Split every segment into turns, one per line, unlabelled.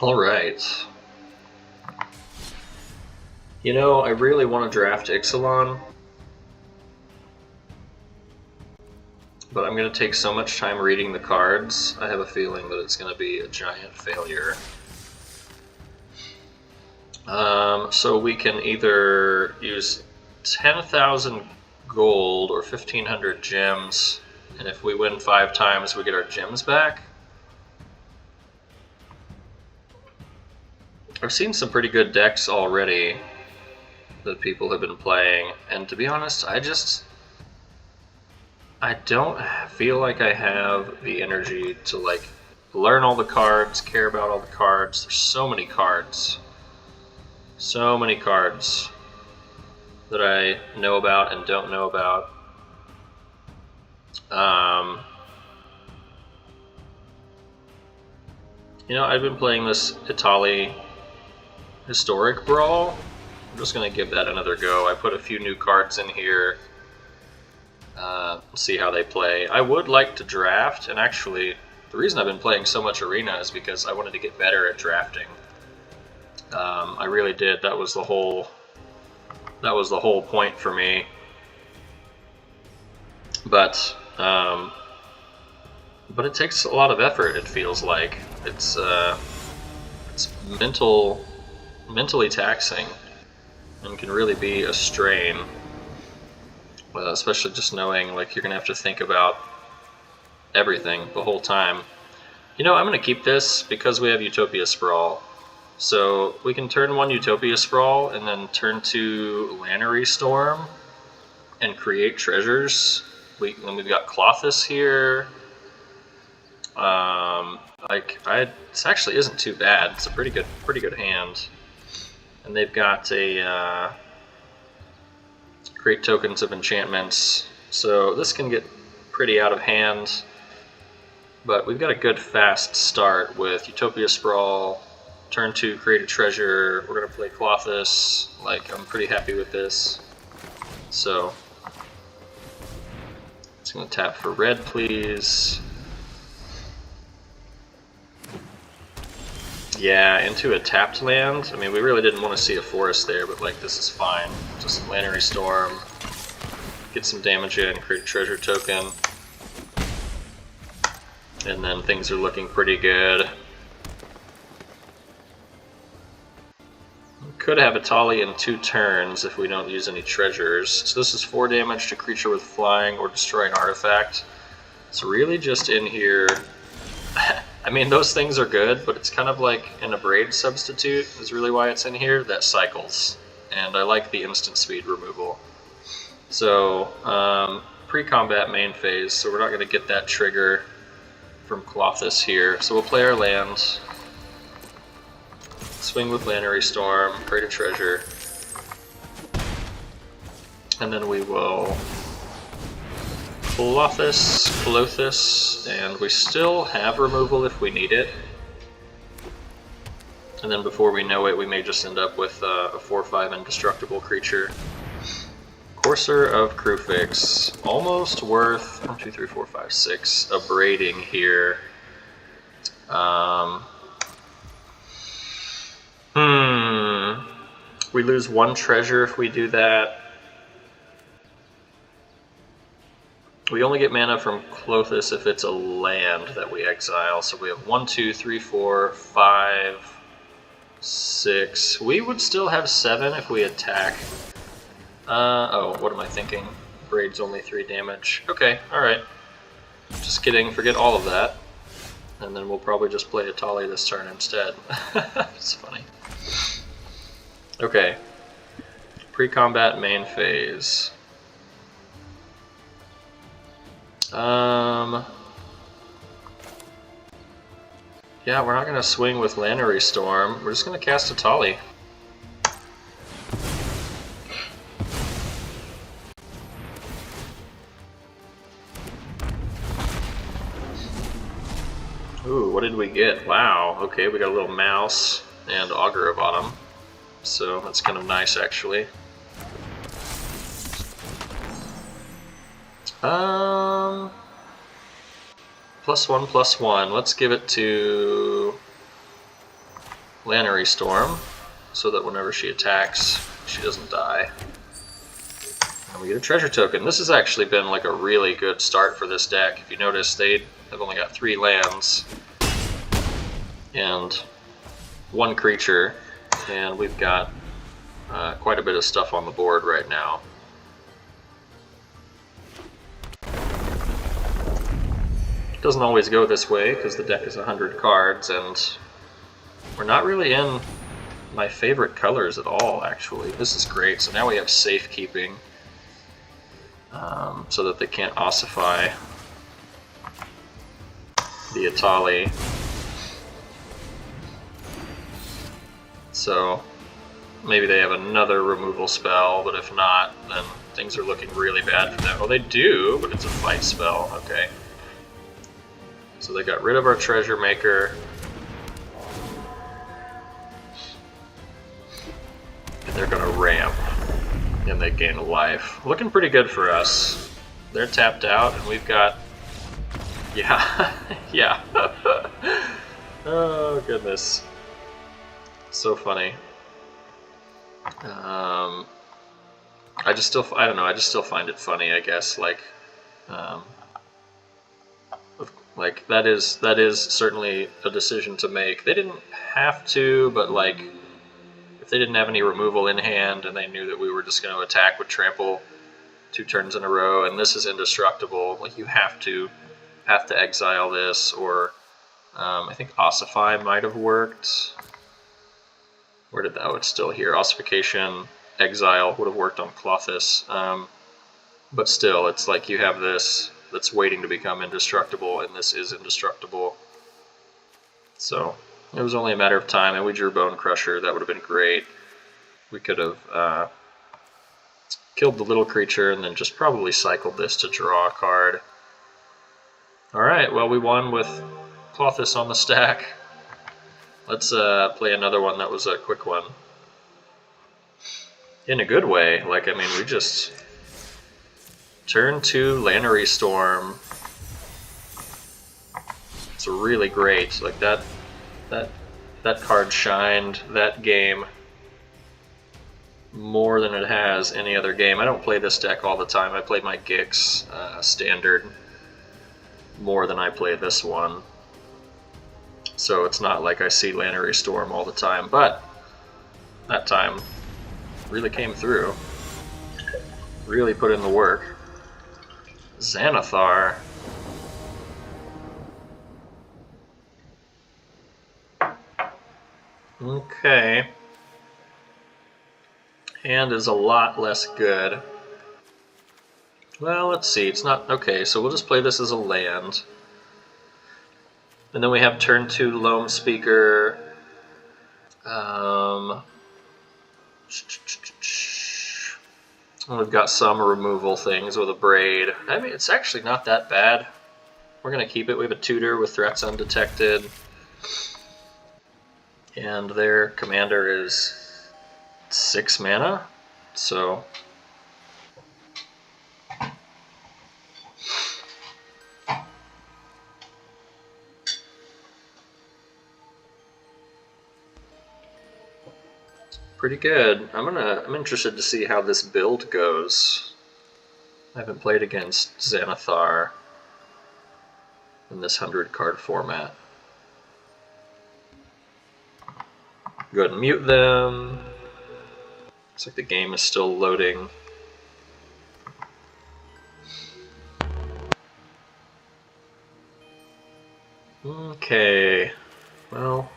Alright. You know, I really want to draft Ixalan, but I'm going to take so much time reading the cards, I have a feeling that it's going to be a giant failure. So we can either use 10,000 gold or 1,500 gems, and if we win 5 times, we get our gems back. I've seen some pretty good decks already that people have been playing, and to be honest, I don't feel like I have the energy to like learn all the cards, care about all the cards. There's so many cards. So many cards that I know about and don't know about. You know, I've been playing this Etali historic Brawl. I'm just going to give that another go. I put a few new cards in here. See how they play. I would like to draft, and actually, the reason I've been playing so much Arena is because I wanted to get better at drafting. I really did. That was the whole point for me. But it takes a lot of effort. It feels like it's mentally taxing, and can really be a strain. Especially just knowing like you're gonna have to think about everything the whole time. You know, I'm gonna keep this because we have Utopia Sprawl. So we can turn 1 Utopia Sprawl and then turn 2 Lannery Storm and create treasures. Then we've got Clothis here. This actually isn't too bad. It's a pretty good hand. And they've got a create tokens of enchantments. So this can get pretty out of hand. But we've got a good fast start with Utopia Sprawl. Turn 2, create a treasure. We're going to play Clothis. Like, I'm pretty happy with this. So, it's going to tap for red, please. Yeah, into a tapped land. I mean, we really didn't want to see a forest there, but like, this is fine. Just Lannery Storm. Get some damage in, create a treasure token. And then things are looking pretty good. Could have Etali in 2 turns if we don't use any treasures. So this is 4 damage to creature with flying or destroy an artifact. It's really just in here. I mean, those things are good, but it's kind of like an Abrade substitute is really why it's in here, that cycles. And I like the instant speed removal. So, pre-combat main phase, so we're not going to get that trigger from Clothis here. So we'll play our land. Swing with Lannery Storm, create a treasure. And then we will Clothis, and we still have removal if we need it. And then before we know it, we may just end up with a 4/5 indestructible creature. Courser of Crewfix, almost worth 1, 2, 3, 4, 5, 6 abrading here. We lose 1 treasure if we do that. We only get mana from Clothis if it's a land that we exile. So we have 1, 2, 3, 4, 5, 6. We would still have 7 if we attack. Oh, what am I thinking? Braid's only 3 damage. Okay, alright. Just kidding, forget all of that. And then we'll probably just play Etali this turn instead. It's funny. Okay. Pre-combat main phase. Yeah, we're not going to swing with Lannery Storm. We're just going to cast Etali. Ooh, what did we get? Wow, okay, we got a little mouse and Augur bottom. So that's kind of nice, actually. +1/+1. Let's give it to Lannery Storm, so that whenever she attacks, she doesn't die. And we get a treasure token. This has actually been like a really good start for this deck. If you notice, they have only got 3 lands and 1 creature, and we've got quite a bit of stuff on the board right now. It doesn't always go this way because the deck is 100 cards, and we're not really in my favorite colors at all, actually. This is great. So now we have safekeeping, so that they can't ossify the Etali. So maybe they have another removal spell, but if not, then things are looking really bad for them. Oh, they do, but it's a fight spell. Okay. So they got rid of our treasure maker. And they're gonna ramp. And they gain a life. Looking pretty good for us. They're tapped out, and we've got... Yeah. Yeah. Oh, goodness. So funny. I don't know, I just still find it funny, I guess, like that is certainly a decision to make. They didn't have to, but like, if they didn't have any removal in hand and they knew that we were just going to attack with trample 2 turns in a row, and this is indestructible, like, you have to exile this, or I think Ossify might have worked. Where did that? Oh, it's still here. Ossification, exile would have worked on Clothis. But still, it's like you have this that's waiting to become indestructible, and this is indestructible. So it was only a matter of time, and we drew Bone Crusher. That would have been great. We could have killed the little creature and then just probably cycled this to draw a card. Alright, well, we won with Clothis on the stack. Let's play another one that was a quick one. In a good way. Like, I mean, we just... Turn 2, Lannery Storm. It's really great. Like, that card shined that game more than it has any other game. I don't play this deck all the time. I play my Gix standard more than I play this one. So it's not like I see Lannery Storm all the time, but that time really came through. Really put in the work. Xanathar. Okay. Hand is a lot less good. Well, let's see. It's not... Okay, so we'll just play this as a land. And then we have turn 2 Loam Speaker. We've got some removal things with a Braid. I mean, it's actually not that bad. We're going to keep it. We have a Tutor with Threats Undetected. And their commander is 6 mana. So... pretty good. I'm interested to see how this build goes. I haven't played against Xanathar in this 100-card format. Go ahead and mute them. Looks like the game is still loading. Okay, well...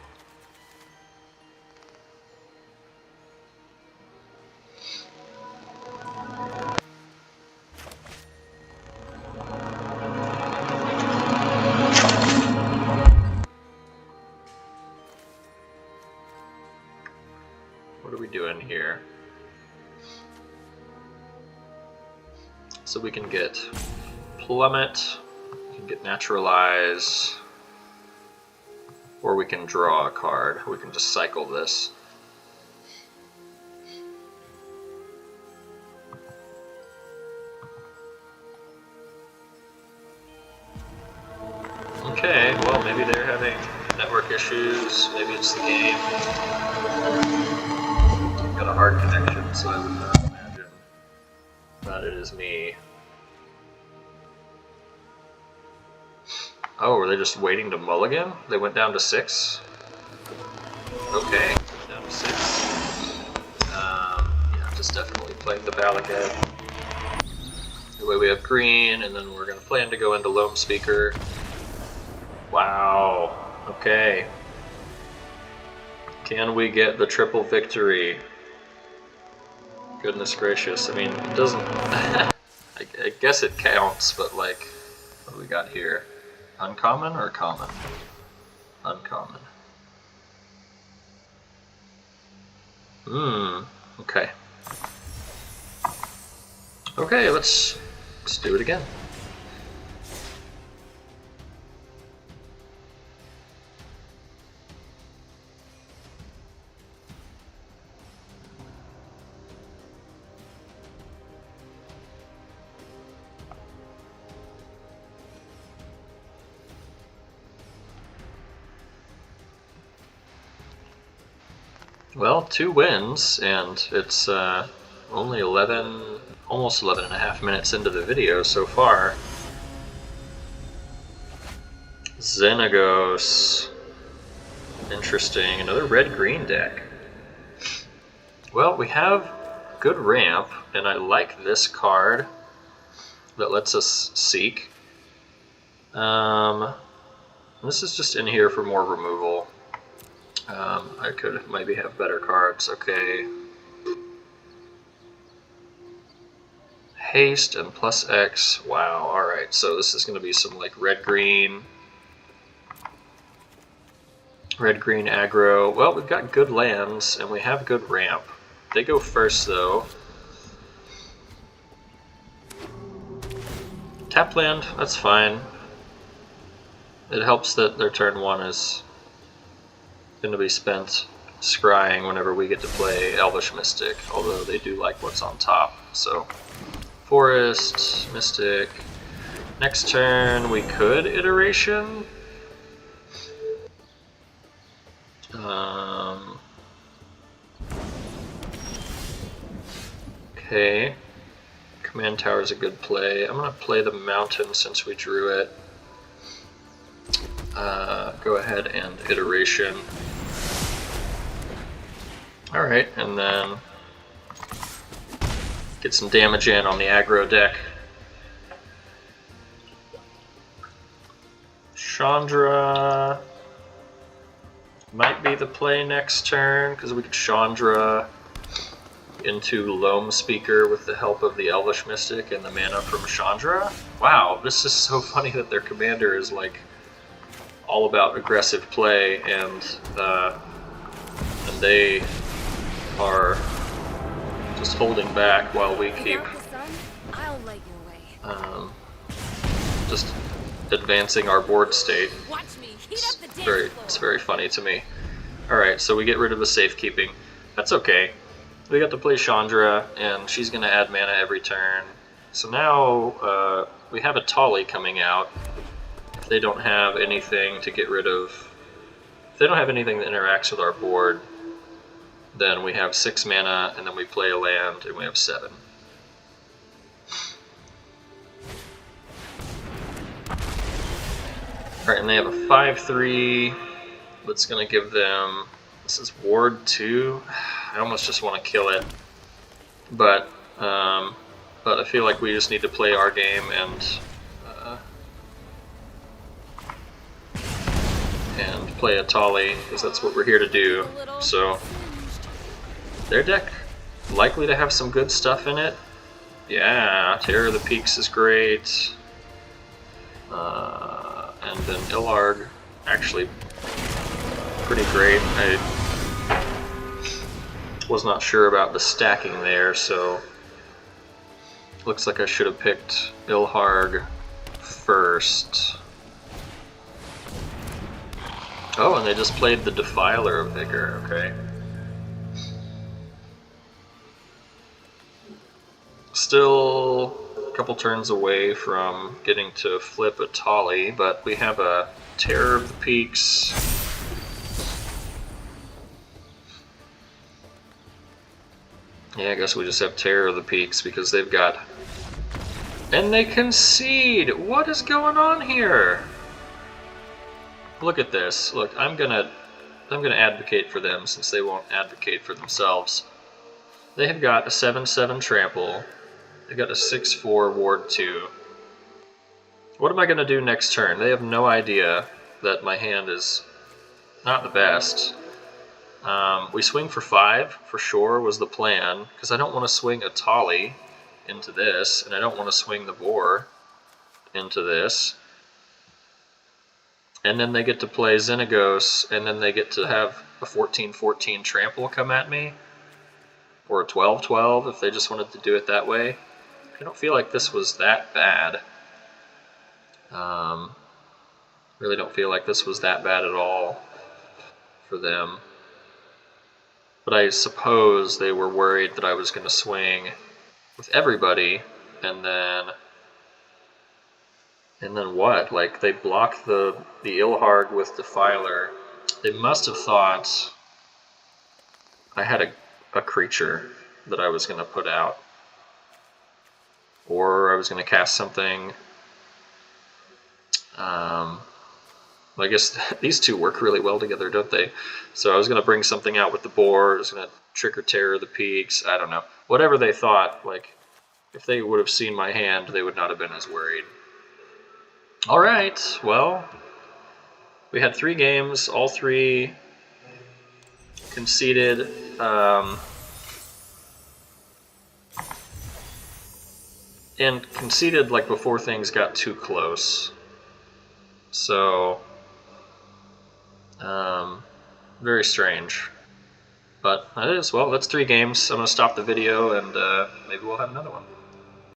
What are we doing here? So we can get Plummet, we can get Naturalize, or we can draw a card. We can just cycle this. Okay, well, maybe they're having network issues. Maybe it's the game. I've got a hard connection, so I would not imagine that it is me. Oh, were they just waiting to mulligan? They went down to 6? Okay, down to 6. Yeah, just definitely playing the ballot head. Anyway, we have green, and then we're going to plan to go into Loam Speaker. Wow, okay. Can we get the triple victory? Goodness gracious, I mean, it doesn't... I guess it counts, but like, what do we got here? Uncommon or common? Uncommon. Okay. Okay, let's do it again. Well, 2 wins, and it's only 11, almost 11 and a half minutes into the video so far. Xenagos. Interesting, another red-green deck. Well, we have good ramp, and I like this card that lets us seek. This is just in here for more removal. I could maybe have better cards. Okay. Haste and plus X. Wow, alright, so this is going to be some like red-green aggro. Well, we've got good lands, and we have good ramp. They go first, though. Tap land, that's fine. It helps that their turn 1 is going to be spent scrying whenever we get to play Elvish Mystic, although they do like what's on top. So, Forest, Mystic. Next turn we could Iteration. Okay. Command Tower is a good play. I'm going to play the Mountain since we drew it. Go ahead and Iteration. Alright, and then get some damage in on the aggro deck. Chandra might be the play next turn, because we could Chandra into Loam Speaker with the help of the Elvish Mystic and the mana from Chandra. Wow, this is so funny that their commander is like all about aggressive play, and they are just holding back while we keep just advancing our board state. It's very funny to me. Alright, so we get rid of the safekeeping. That's okay. We got to play Chandra, and she's going to add mana every turn. So now we have Etali coming out. If they don't have anything to get rid of... If they don't have anything that interacts with our board, then we have 6 mana, and then we play a land, and we have 7. Alright, and they have a 5/3. That's going to give them... This is Ward 2. I almost just want to kill it. But I feel like we just need to play our game and play Etali, because that's what we're here to do. So, their deck likely to have some good stuff in it. Yeah, Terror of the Peaks is great. And then Ilarg, actually pretty great. I was not sure about the stacking there, so looks like I should have picked Ilharg first. Oh, and they just played the Defiler of Vigor, okay. Still a couple turns away from getting to flip Etali, but we have a Terror of the Peaks Yeah, I guess we just have Terror of the Peaks because they've got... And they concede! What is going on here? Look at this. Look, I'm gonna advocate for them since they won't advocate for themselves. They have got a 7/7 trample. They got a 6/4 ward 2. What am I gonna do next turn? They have no idea that my hand is not the best. We swing for 5 for sure was the plan because I don't want to swing Etali into this, and I don't want to swing the boar into this. And then they get to play Xenagos, and then they get to have a 14/14 trample come at me, or a 12/12 if they just wanted to do it that way. I don't feel like this was that bad. Really don't feel like this was that bad at all for them. But I suppose they were worried that I was going to swing with everybody, and then what? Like, they blocked the Ilharg with Defiler. They must have thought I had a creature that I was going to put out. Or I was going to cast something. I guess these two work really well together, don't they? So I was going to bring something out with the boar. I was going to trick or terror the peaks. I don't know. Whatever they thought, like, if they would have seen my hand, they would not have been as worried. All right, well, we had 3 games, all 3 conceded. And conceded like before things got too close. So, very strange. But that is, well, that's 3 games. I'm going to stop the video and maybe we'll have another one.